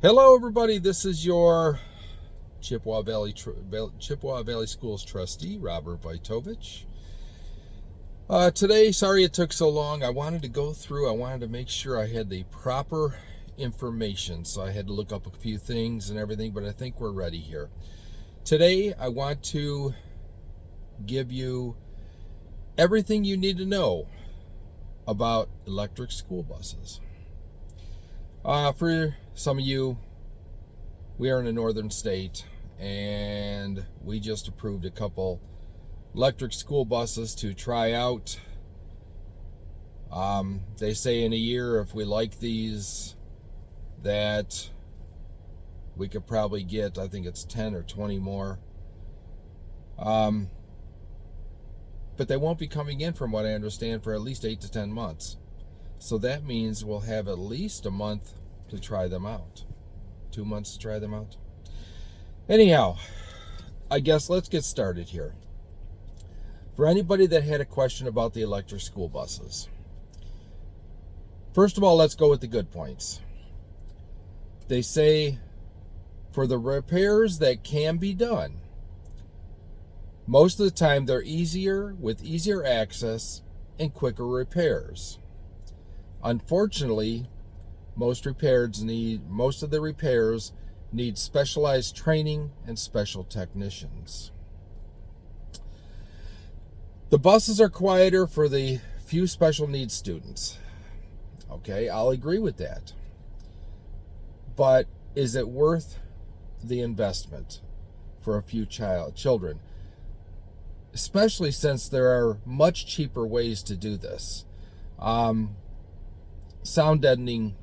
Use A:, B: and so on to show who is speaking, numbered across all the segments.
A: Hello, everybody. This is your Chippewa Valley Schools trustee, Robert Vaitovich. Today, sorry it took so long. I wanted to make sure I had the proper information, so I had to look up a few things and everything, but I think we're ready here. Today, I want to give you everything you need to know about electric school buses. For some of you, we are in a northern state, and we just approved a couple electric school buses to try out. They say in a year, if we like these, that we could probably get, I think it's 10 or 20 more. But they won't be coming in, from what I understand, for at least 8 to 10 months. So that means we'll have at least a month to try them out. 2 months to try them out. Anyhow, I guess let's get started here. For anybody that had a question about the electric school buses, first of all, let's go with the good points. They say for the repairs that can be done, most of the time they're easier, with easier access and quicker repairs. Unfortunately, most of the repairs need specialized training and special technicians. The buses are quieter for the few special needs students. Okay, I'll agree with that. But is it worth the investment for a few children? Especially since there are much cheaper ways to do this. Sound deadening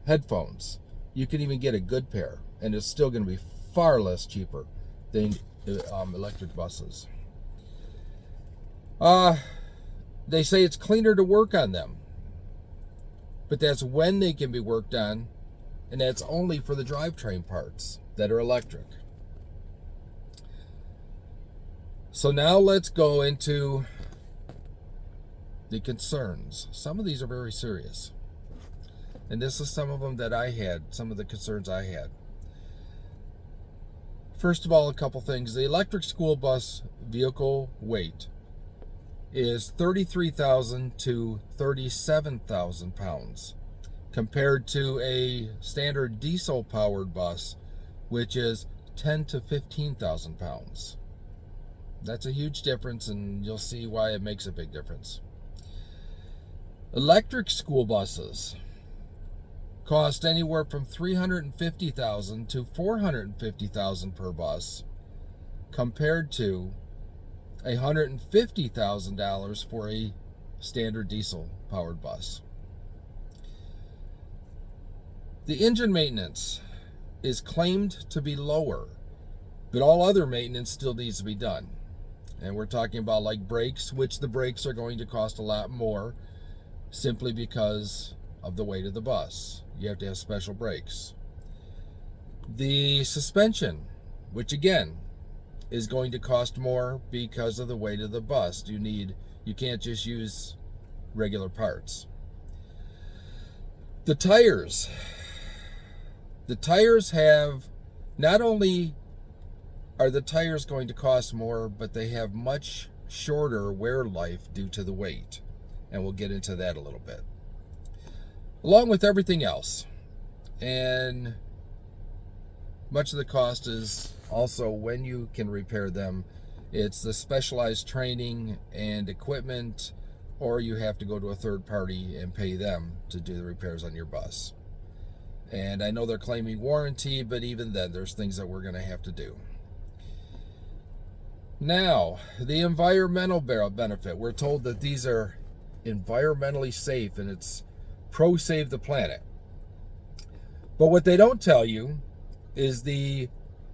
A: headphones. You can even get a good pair, and it's still going to be far less cheaper than electric buses. They say it's cleaner to work on them, but that's when they can be worked on, and that's only for the drivetrain parts that are electric. So now let's go into the concerns. Some of these are very serious. And this is some of them that I had, some of the concerns I had. First of all, a couple things. The electric school bus vehicle weight is 33,000 to 37,000 pounds, compared to a standard diesel-powered bus, which is 10 to 15,000 pounds. That's a huge difference, and you'll see why it makes a big difference. Electric school buses cost anywhere from $350,000 to $450,000 per bus, compared to $150,000 for a standard diesel-powered bus. The engine maintenance is claimed to be lower, but all other maintenance still needs to be done. And we're talking about like brakes, which the brakes are going to cost a lot more simply because of the weight of the bus. You have to have special brakes. The suspension, which again is going to cost more because of the weight of the bus. You can't just use regular parts. The tires. The tires have, not only are the tires going to cost more, but they have much shorter wear life due to the weight. And we'll get into that a little bit, along with everything else. And much of the cost is also when you can repair them. It's the specialized training and equipment, or you have to go to a third party and pay them to do the repairs on your bus. And I know they're claiming warranty, but even then, there's things that we're going to have to do. Now, the environmental benefit. We're told that these are environmentally safe, and it's pro-save the planet. But what they don't tell you is the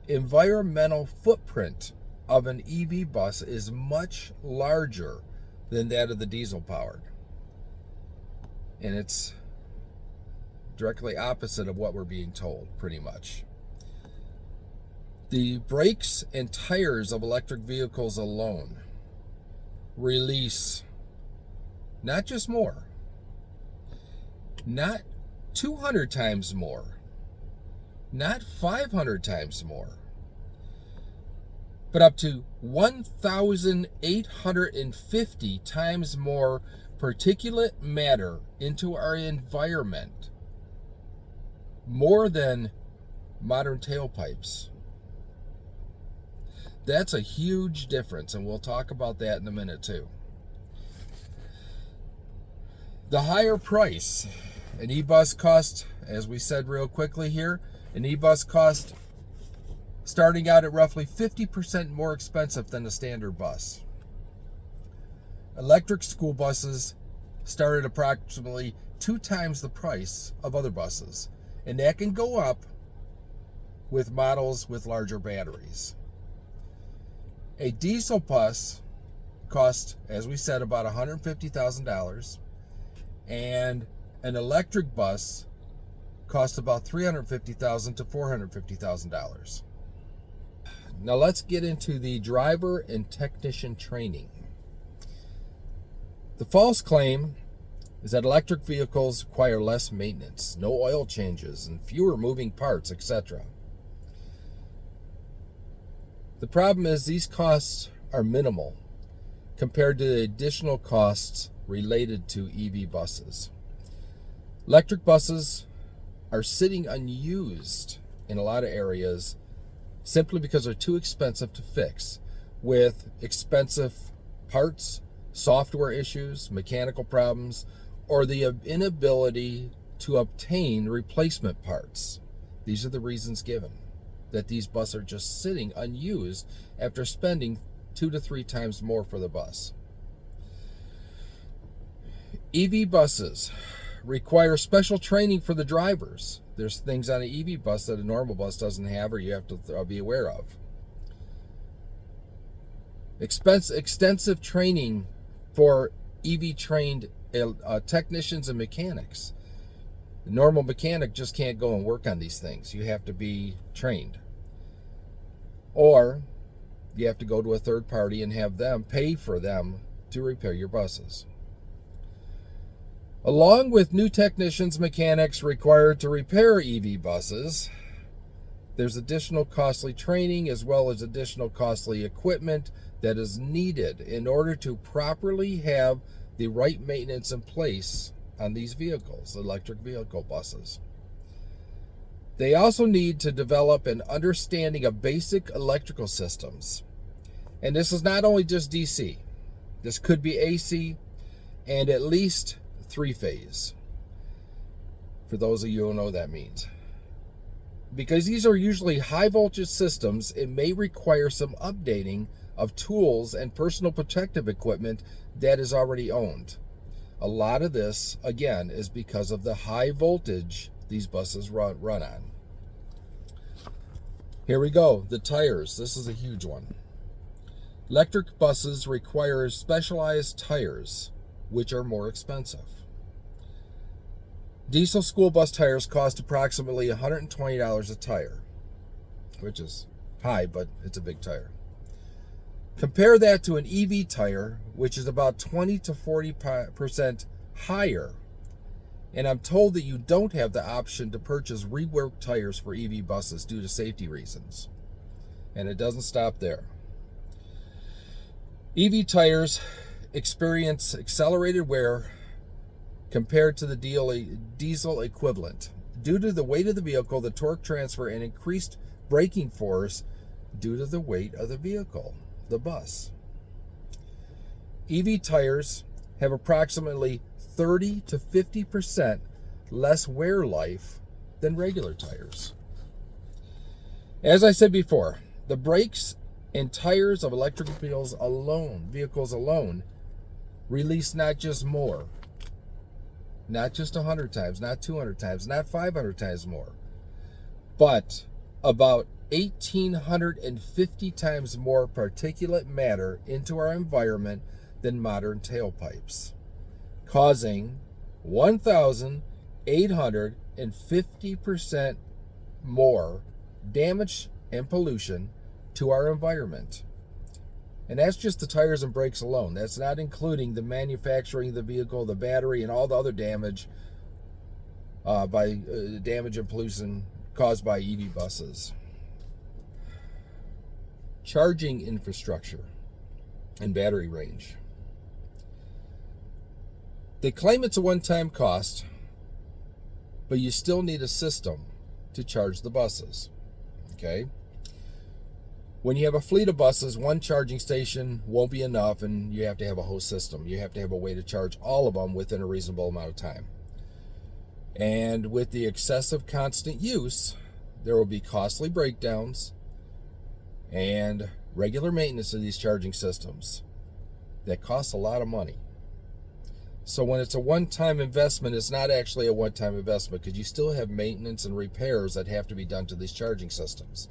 A: environmental footprint of an EV bus is much larger than that of the diesel-powered. And it's directly opposite of what we're being told, pretty much. The brakes and tires of electric vehicles alone release not just more, not 200 times more, not 500 times more, but up to 1,850 times more particulate matter into our environment, more than modern tailpipes. That's a huge difference, and we'll talk about that in a minute too. The higher price, an e-bus cost, as we said real quickly here, an e-bus cost starting out at roughly 50% more expensive than a standard bus. Electric school buses start at approximately 2 times the price of other buses, and that can go up with models with larger batteries. A diesel bus costs, as we said, about $150,000, and an electric bus costs about $350,000 to $450,000. Now let's get into the driver and technician training. The false claim is that electric vehicles require less maintenance, no oil changes, and fewer moving parts, etc. The problem is these costs are minimal compared to the additional costs related to EV buses. Electric buses are sitting unused in a lot of areas simply because they're too expensive to fix, with expensive parts, software issues, mechanical problems, or the inability to obtain replacement parts. These are the reasons given that these buses are just sitting unused after spending 2 to 3 times more for the bus. EV buses require special training for the drivers. There's things on an EV bus that a normal bus doesn't have, or you have to be aware of. Extensive training for EV trained technicians and mechanics. The normal mechanic just can't go and work on these things. You have to be trained. Or you have to go to a third party and have them pay for them to repair your buses. Along with new technicians, mechanics required to repair EV buses, there's additional costly training as well as additional costly equipment that is needed in order to properly have the right maintenance in place on these vehicles, electric vehicle buses. They also need to develop an understanding of basic electrical systems. And this is not only just DC. This could be AC and at least 3-phase. For those of you who know what that means. Because these are usually high voltage systems, it may require some updating of tools and personal protective equipment that is already owned. A lot of this, again, is because of the high voltage these buses run on. Here we go, the tires. This is a huge one. Electric buses require specialized tires, which are more expensive. Diesel school bus tires cost approximately $120 a tire, which is high, but it's a big tire. Compare that to an EV tire, which is about 20 to 40% higher. And I'm told that you don't have the option to purchase reworked tires for EV buses due to safety reasons. And it doesn't stop there. EV tires experience accelerated wear compared to the diesel equivalent due to the weight of the vehicle, the torque transfer, and increased braking force due to the weight of the vehicle, the bus. EV tires have approximately 30 to 50% less wear life than regular tires. As I said before, the brakes and tires of electric vehicles alone release not just more, not just 100 times, not 200 times, not 500 times more, but about 1,850 times more particulate matter into our environment than modern tailpipes, causing 1,850% more damage and pollution to our environment. And that's just the tires and brakes alone. That's not including the manufacturing of the vehicle, the battery, and all the other damage by damage and pollution caused by EV buses. Charging infrastructure and battery range. They claim it's a one-time cost, but you still need a system to charge the buses. Okay? When you have a fleet of buses, one charging station won't be enough, and you have to have a whole system. You have to have a way to charge all of them within a reasonable amount of time. And with the excessive constant use, there will be costly breakdowns and regular maintenance of these charging systems that costs a lot of money. So when it's a one-time investment, it's not actually a one-time investment, because you still have maintenance and repairs that have to be done to these charging systems.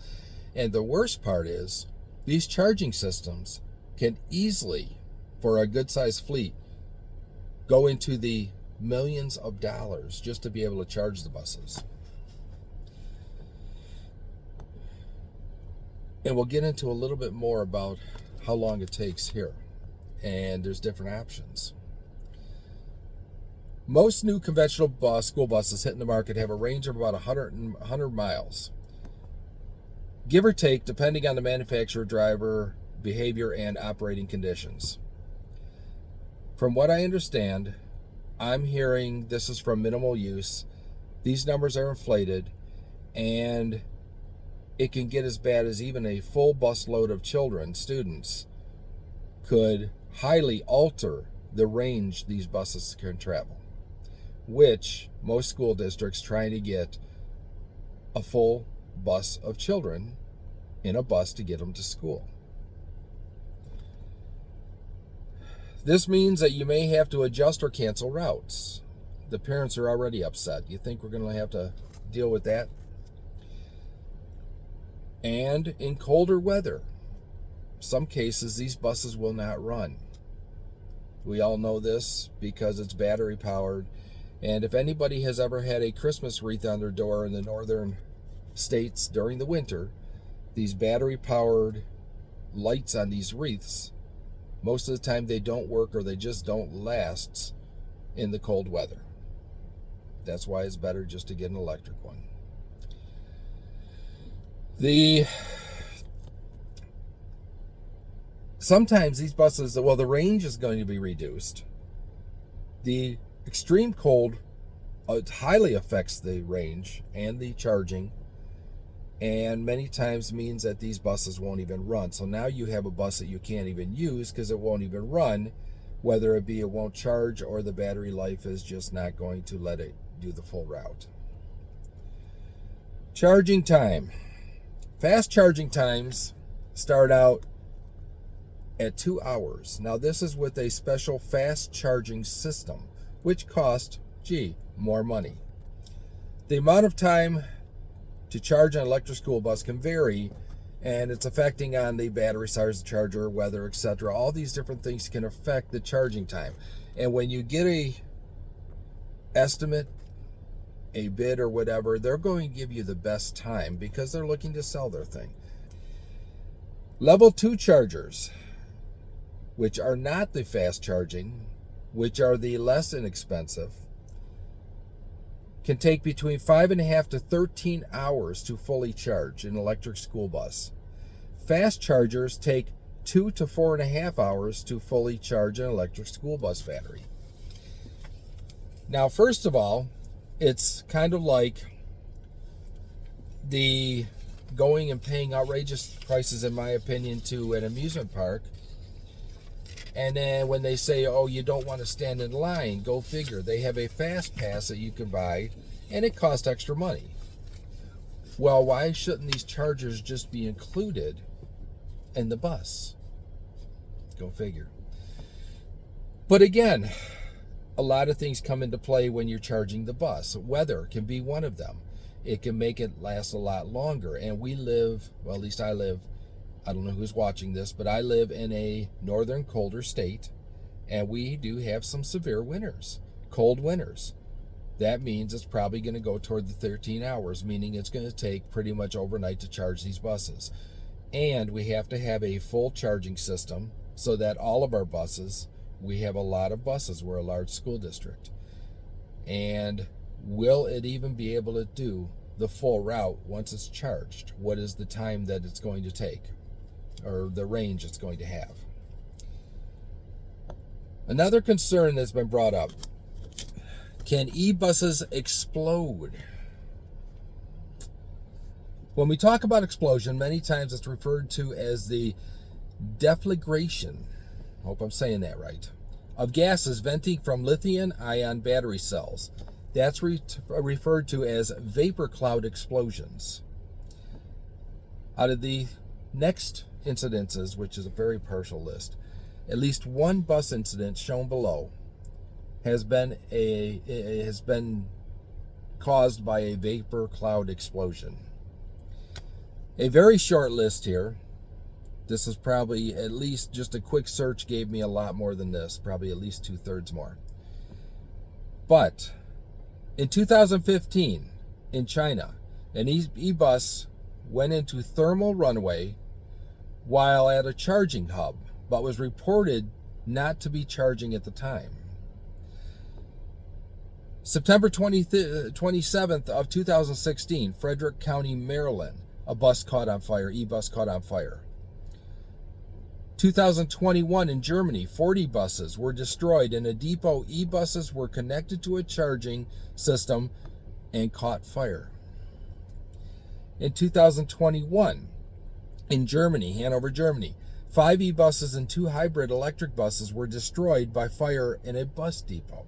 A: And the worst part is, these charging systems can easily, for a good-sized fleet, go into the millions of dollars just to be able to charge the buses. And we'll get into a little bit more about how long it takes here. And there's different options. Most new conventional school buses hitting the market have a range of about 100 miles. Give or take, depending on the manufacturer, driver, behavior, and operating conditions. From what I understand, I'm hearing this is from minimal use. These numbers are inflated, and it can get as bad as even a full bus load of children, students, could highly alter the range these buses can travel, which most school districts trying to get a full bus of children in a bus to get them to school. This means that you may have to adjust or cancel routes. The parents are already upset. You think we're going to have to deal with that? And in colder weather, some cases these buses will not run. We all know this because it's battery powered. And if anybody has ever had a Christmas wreath on their door in the northern states during the winter, these battery powered lights on these wreaths, most of the time they don't work, or they just don't last in the cold weather. That's why it's better just to get an electric one. Sometimes these buses, the range is going to be reduced. The extreme cold highly affects the range and the charging, and many times means that these buses won't even run. So now you have a bus that you can't even use because it won't even run, whether it be it won't charge or the battery life is just not going to let it do the full route. Charging time. Fast charging times start out at 2 hours. Now this is with a special fast charging system, which costs, more money. The amount of time to charge an electric school bus can vary, and it's affecting on the battery size, the charger, weather, etc. All these different things can affect the charging time. And when you get a estimate, a bid or whatever, they're going to give you the best time because they're looking to sell their thing. Level 2 chargers, which are not the fast charging, which are the less inexpensive, can take between 5.5 to 13 hours to fully charge an electric school bus. Fast chargers take 2 to 4.5 hours to fully charge an electric school bus battery. Now, first of all, it's kind of like the going and paying outrageous prices, in my opinion, to an amusement park. And then when they say, oh, you don't want to stand in line, go figure. They have a fast pass that you can buy, and it costs extra money. Well, why shouldn't these chargers just be included in the bus? Go figure. But again, a lot of things come into play when you're charging the bus. Weather can be one of them. It can make it last a lot longer. And we live, well, at least I live, I don't know who's watching this, but I live in a northern colder state, and we do have some severe winters, cold winters. That means it's probably going to go toward the 13 hours, meaning it's going to take pretty much overnight to charge these buses. And we have to have a full charging system so that all of our buses, we have a lot of buses, we're a large school district. And will it even be able to do the full route once it's charged. What is the time that it's going to take, or the range it's going to have? Another concern that's been brought up: can e-buses explode? When we talk about explosion, many times it's referred to as the deflagration, hope I'm saying that right, of gases venting from lithium-ion battery cells. That's referred to as vapor cloud explosions. Out of the next incidences, which is a very partial list, at least one bus incident shown below has been caused by a vapor cloud explosion. A very short list here. This is probably, at least just a quick search gave me a lot more than this, probably at least 2/3 more. But in 2015, in China, an e-bus went into thermal runway while at a charging hub, but was reported not to be charging at the time. September 27th of 2016, Frederick County, Maryland, a bus caught on fire, e-bus caught on fire. 2021 in Germany, 40 buses were destroyed in a depot. E-buses were connected to a charging system and caught fire. In 2021 in Germany, Hanover, Germany, 5 e-buses and 2 hybrid electric buses were destroyed by fire in a bus depot.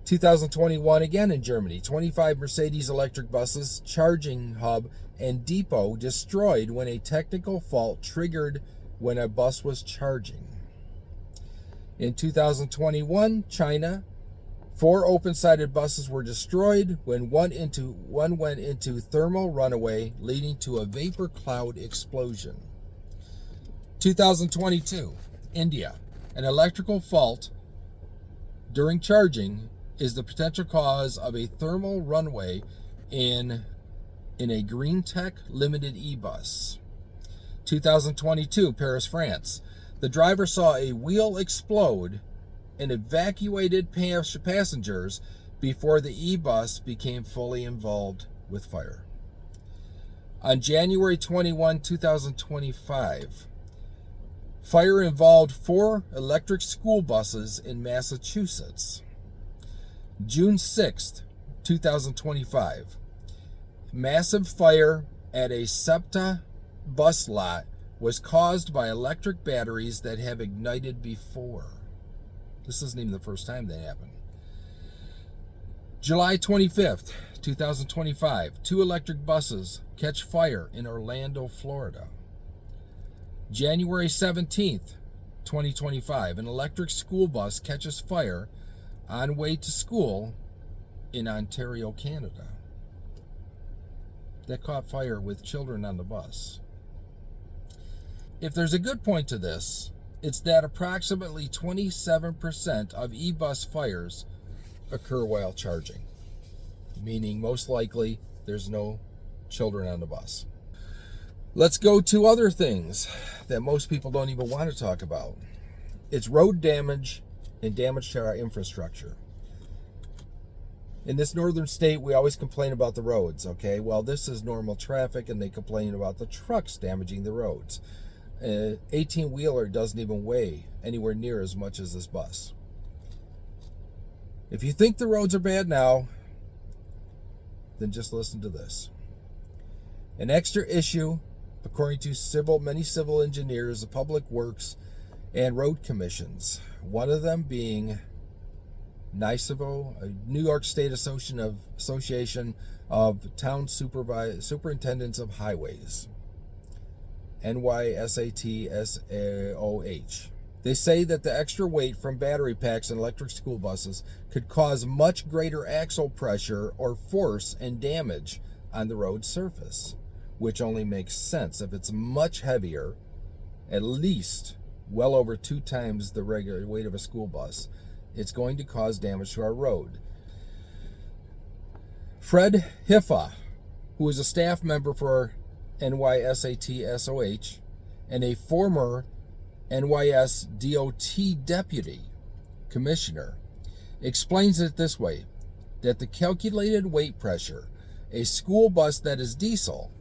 A: 2021 again in Germany, 25 Mercedes electric buses, charging hub, and depot destroyed when a technical fault triggered when a bus was charging. In 2021, China, 4 open-sided buses were destroyed when one went into thermal runaway, leading to a vapor cloud explosion. 2022, India, an electrical fault during charging is the potential cause of a thermal runaway in a Green Tech limited e-bus. 2022, Paris, France. The driver saw a wheel explode and evacuated passengers before the e-bus became fully involved with fire. On January 21, 2025, fire involved 4 electric school buses in Massachusetts. June 6th, 2025, massive fire at a SEPTA bus lot was caused by electric batteries that have ignited before. This isn't even the first time that happened. July 25th, 2025, 2 electric buses catch fire in Orlando, Florida. January 17th, 2025, an electric school bus catches fire on way to school in Ontario, Canada. That caught fire with children on the bus. If there's a good point to this, it's that approximately 27% of e-bus fires occur while charging, meaning most likely there's no children on the bus. Let's go to other things that most people don't even want to talk about. It's road damage and damage to our infrastructure. In this northern state, we always complain about the roads, okay? Well, this is normal traffic, and they complain about the trucks damaging the roads. An 18-wheeler doesn't even weigh anywhere near as much as this bus. If you think the roads are bad now, then just listen to this. An extra issue, according to many civil engineers, the public works, and road commissions, one of them being NYSEVO, a New York State Association of Town Superintendents of Highways, NYSATSOH. They say that the extra weight from battery packs in electric school buses could cause much greater axle pressure or force and damage on the road surface, which only makes sense. If it's much heavier, at least well over 2 times the regular weight of a school bus, it's going to cause damage to our road. Fred Hiffa, who is a staff member for NYSATSOH and a former NYS DOT deputy commissioner, explains it this way. that the calculated weight pressure, a school bus that is diesel,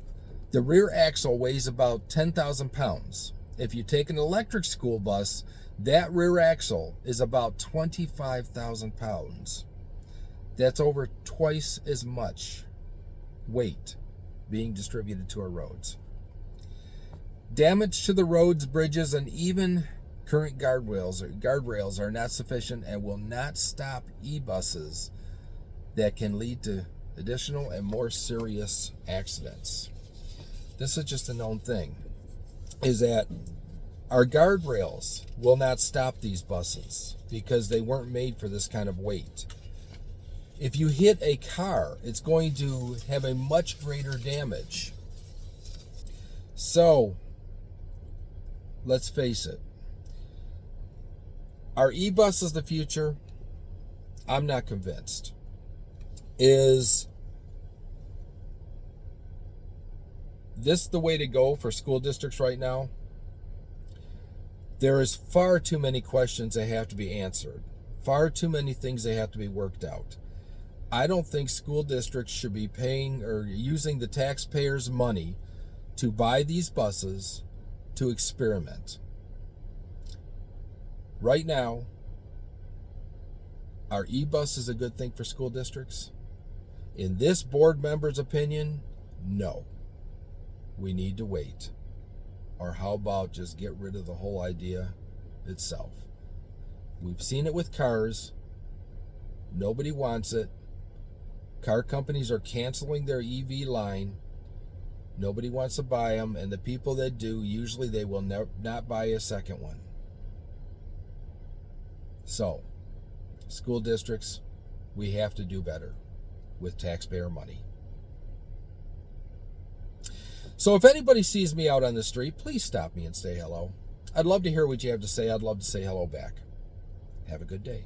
A: the rear axle weighs about 10,000 pounds. If you take an electric school bus, that rear axle is about 25,000 pounds. That's over twice as much weight being distributed to our roads. Damage to the roads, bridges, and even current guardrails are not sufficient and will not stop e-buses that can lead to additional and more serious accidents. This is just a known thing, is that our guardrails will not stop these buses because they weren't made for this kind of weight. If you hit a car, it's going to have a much greater damage. So, let's face it. Are e-buses the future? I'm not convinced. Is this the way to go for school districts right now? There is far too many questions that have to be answered. Far too many things that have to be worked out. I don't think school districts should be paying or using the taxpayers' money to buy these buses to experiment. Right now, are e-buses a good thing for school districts? In this board member's opinion, no. We need to wait. Or how about just get rid of the whole idea itself? We've seen it with cars. Nobody wants it. Car companies are canceling their EV line. Nobody wants to buy them, and the people that do, usually they will not buy a second one. So, school districts, we have to do better with taxpayer money. So if anybody sees me out on the street, please stop me and say hello. I'd love to hear what you have to say. I'd love to say hello back. Have a good day.